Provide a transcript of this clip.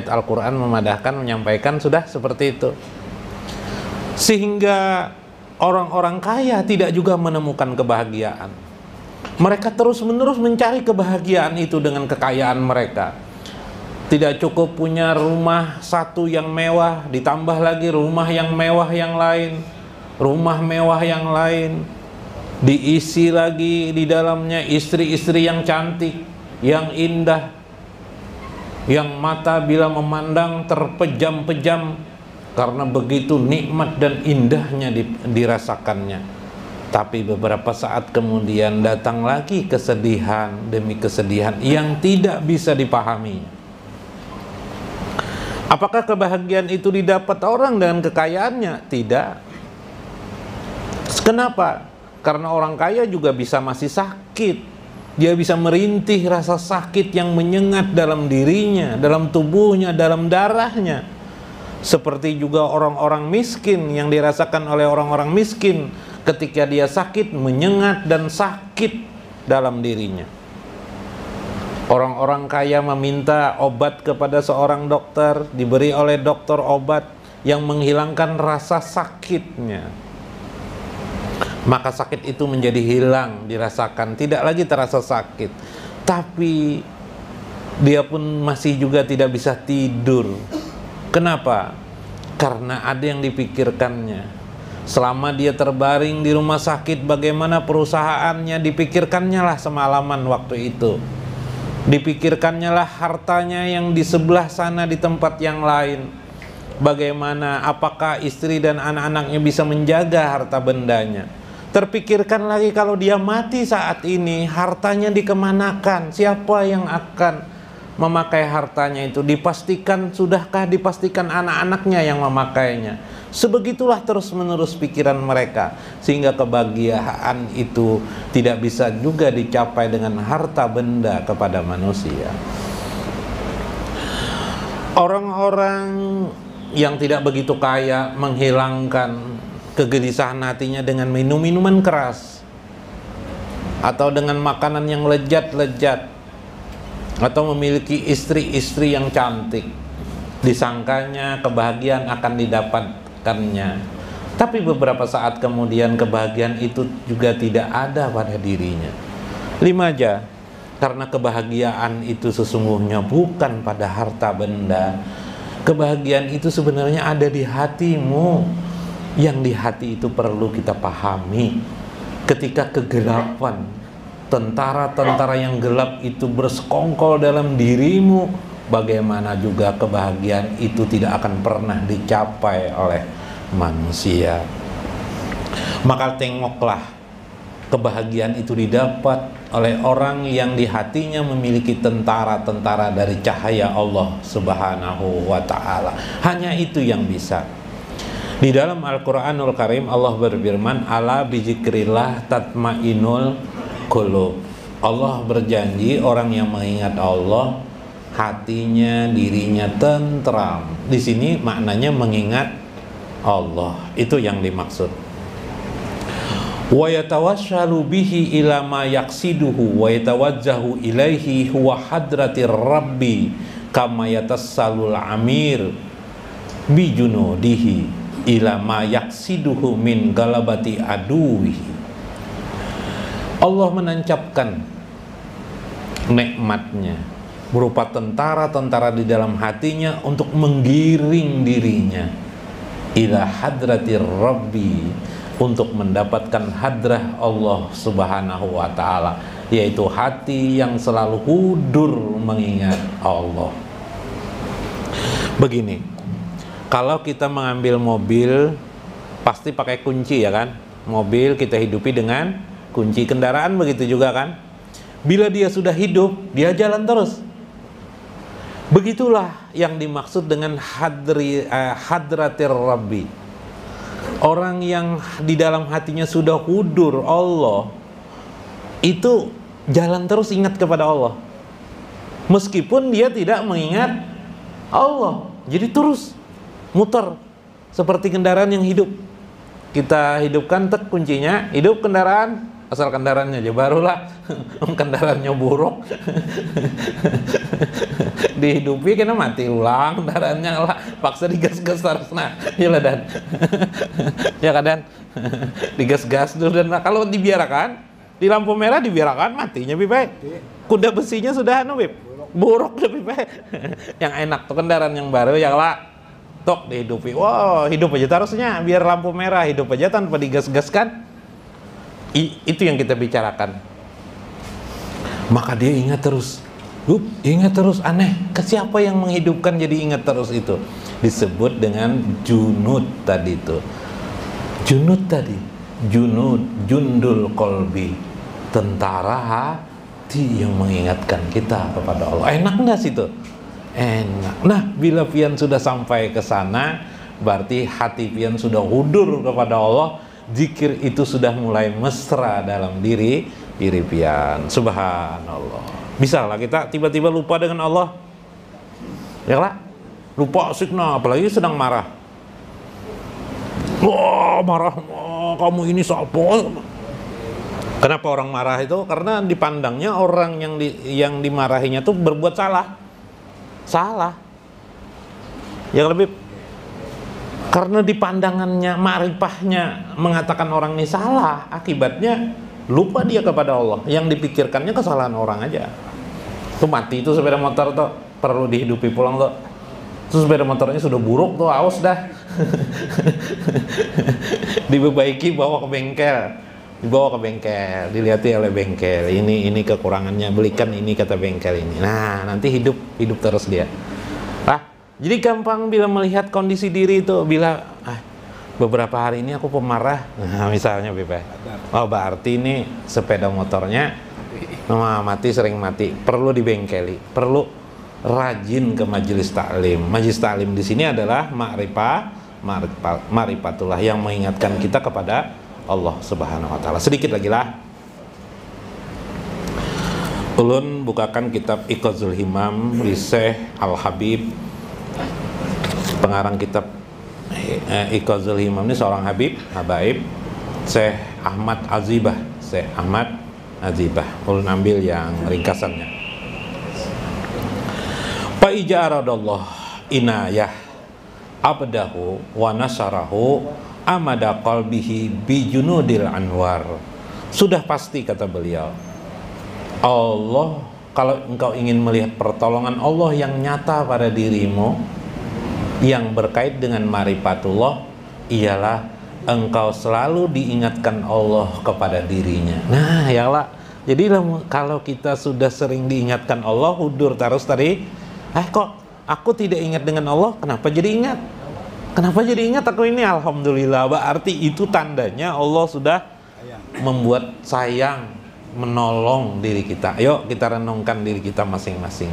ayat Al-Quran memadahkan, menyampaikan sudah seperti itu. Sehingga orang-orang kaya tidak juga menemukan kebahagiaan. Mereka terus-menerus mencari kebahagiaan itu dengan kekayaan mereka. Tidak cukup punya rumah satu yang mewah, ditambah lagi rumah yang mewah yang lain, rumah mewah yang lain, diisi lagi di dalamnya istri-istri yang cantik, yang indah, yang mata bila memandang terpejam-pejam karena begitu nikmat dan indahnya dirasakannya. Tapi beberapa saat kemudian datang lagi kesedihan demi kesedihan yang tidak bisa dipahami. Apakah kebahagiaan itu didapat orang dengan kekayaannya? Tidak. Kenapa? Karena orang kaya juga bisa masih sakit. Dia bisa merintih rasa sakit yang menyengat dalam dirinya, dalam tubuhnya, dalam darahnya. Seperti juga orang-orang miskin yang dirasakan oleh orang-orang miskin ketika dia sakit, menyengat dan sakit dalam dirinya. Orang-orang kaya meminta obat kepada seorang dokter, diberi oleh dokter obat yang menghilangkan rasa sakitnya. Maka sakit itu menjadi hilang, dirasakan, tidak lagi terasa sakit. Tapi dia pun masih juga tidak bisa tidur. Kenapa? Karena ada yang dipikirkannya. Selama dia terbaring di rumah sakit, bagaimana perusahaannya, dipikirkannya lah semalaman waktu itu. Dipikirkannya lah hartanya yang di sebelah sana di tempat yang lain. Bagaimana, apakah istri dan anak-anaknya bisa menjaga harta bendanya. Terpikirkan lagi kalau dia mati saat ini, hartanya dikemanakan, siapa yang akan memakai hartanya itu. Sudahkah dipastikan anak-anaknya yang memakainya. Sebegitulah terus-menerus pikiran mereka, sehingga kebahagiaan itu tidak bisa juga dicapai dengan harta benda kepada manusia. Orang-orang yang tidak begitu kaya menghilangkan kegelisahan hatinya dengan minum-minuman keras atau dengan makanan yang lezat-lezat, atau memiliki istri-istri yang cantik. Disangkanya kebahagiaan akan didapatkannya, tapi beberapa saat kemudian kebahagiaan itu juga tidak ada pada dirinya. Limaja, karena kebahagiaan itu sesungguhnya bukan pada harta benda. Kebahagiaan itu sebenarnya ada di hatimu. Yang di hati itu perlu kita pahami. Ketika kegelapan, tentara-tentara yang gelap itu bersekongkol dalam dirimu, bagaimana juga kebahagiaan itu tidak akan pernah dicapai oleh manusia. Maka tengoklah, kebahagiaan itu didapat oleh orang yang di hatinya memiliki tentara-tentara dari cahaya Allah Subhanahu wa ta'ala. Hanya itu yang bisa. Di dalam Al-Quranul Karim Allah berfirman, ala bizikrillah tatmainul qulub. Allah berjanji orang yang mengingat Allah, hatinya, dirinya tentram. Di sini maknanya mengingat Allah, itu yang dimaksud. Wa yatawassalu bihi ila ma yaqsiduhu wa yatawajjahu ilaihi huwa hadratir rabbi kama yatassalul amir bi junudihi ila ma yaqsiduhu min galabati aduwihi. Allah menancapkan nikmatnya berupa tentara-tentara di dalam hatinya untuk menggiring dirinya ila hadratir rabbi, untuk mendapatkan hadrah Allah Subhanahu wa ta'ala, yaitu hati yang selalu hudur mengingat Allah. Begini, kalau kita mengambil mobil pasti pakai kunci, ya kan? Mobil kita hidupi dengan kunci. Kendaraan begitu juga kan? Bila dia sudah hidup, dia jalan terus. Begitulah yang dimaksud dengan hadratir rabbi. Orang yang di dalam hatinya sudah hudur Allah, itu jalan terus ingat kepada Allah, meskipun dia tidak mengingat Allah. Jadi terus muter seperti kendaraan yang hidup. Kita hidupkan kuncinya, hidup kendaraan, asal kendaraannya aja, barulah kendaraannya buruk dihidupi kena mati ulang kendaraannya lah, paksa digas-gas terus. Nah ya lah Dan ya kadang digas-gas dulu, dan kalau dibiarkan di lampu merah dibiarkan matinya lebih baik. Kuda besinya sudah Bib, buruk lebih baik. Yang enak tuh kendaraan yang baru ya lah tok dihidupi. Wow, hidup aja terusnya, biar lampu merah hidup aja tanpa digas-gaskan. Itu yang kita bicarakan. Maka dia ingat terus. Ingat terus, aneh. Siapa yang menghidupkan jadi ingat terus itu? Disebut dengan junud tadi itu. Junud tadi. Junud, jundul kolbi. Tentara hati yang mengingatkan kita kepada Allah. Enak nggak sih itu? Enak. Nah, bila pian sudah sampai ke sana, berarti hati pian sudah hudur kepada Allah. Zikir itu sudah mulai mesra dalam diri pian. Subhanallah. Bisa lah kita tiba-tiba lupa dengan Allah. Ya lah, lupa asikna, apalagi sedang marah. Wah, marah. Wah, kamu ini siapa? Kenapa orang marah itu? Karena dipandangnya orang yang dimarahinya tuh berbuat salah. Yang lebih karena di pandangannya, ma'rifahnya mengatakan orang ini salah, akibatnya lupa dia kepada Allah. Yang dipikirkannya kesalahan orang aja. Tuh mati itu sepeda motor tuh, perlu dihidupi pulang tuh. Terus sepeda motornya sudah buruk tuh, awas dah. Diperbaiki, bawa ke bengkel. Dibawa ke bengkel, dilihati oleh bengkel. Ini kekurangannya, belikan ini kata bengkel ini. Nah, nanti hidup terus dia. Jadi gampang bila melihat kondisi diri itu, bila beberapa hari ini aku pemarah, nah misalnya Bebe, oh berarti ini sepeda motornya mati, sering mati, perlu dibengkeli, perlu rajin ke majelis taklim. Majelis taklim di sini adalah ma'rifatullah yang mengingatkan kita kepada Allah Subhanahu wa taala. Sedikit lagi lah. Ulun bukakan kitab Iqazul Himam li Syekh Al-Habib, pengarang kitab Iqazul Himam ini seorang habaib Syekh Ahmad Azibah. Ulun ambil yang ringkasannya. Fa ijaradallah inayah abdahu wa nasarahu amada qalbihi bi junudil anwar. Sudah pasti kata beliau, Allah, kalau engkau ingin melihat pertolongan Allah yang nyata pada dirimu yang berkait dengan ma'rifatullah, ialah engkau selalu diingatkan Allah kepada dirinya. Nah ya lah, jadi kalau kita sudah sering diingatkan Allah, hudur terus tadi, kok aku tidak ingat dengan Allah, kenapa jadi ingat? Kenapa jadi ingat aku ini? Alhamdulillah, berarti itu tandanya Allah sudah membuat sayang, menolong diri kita. Ayo kita renungkan diri kita masing-masing.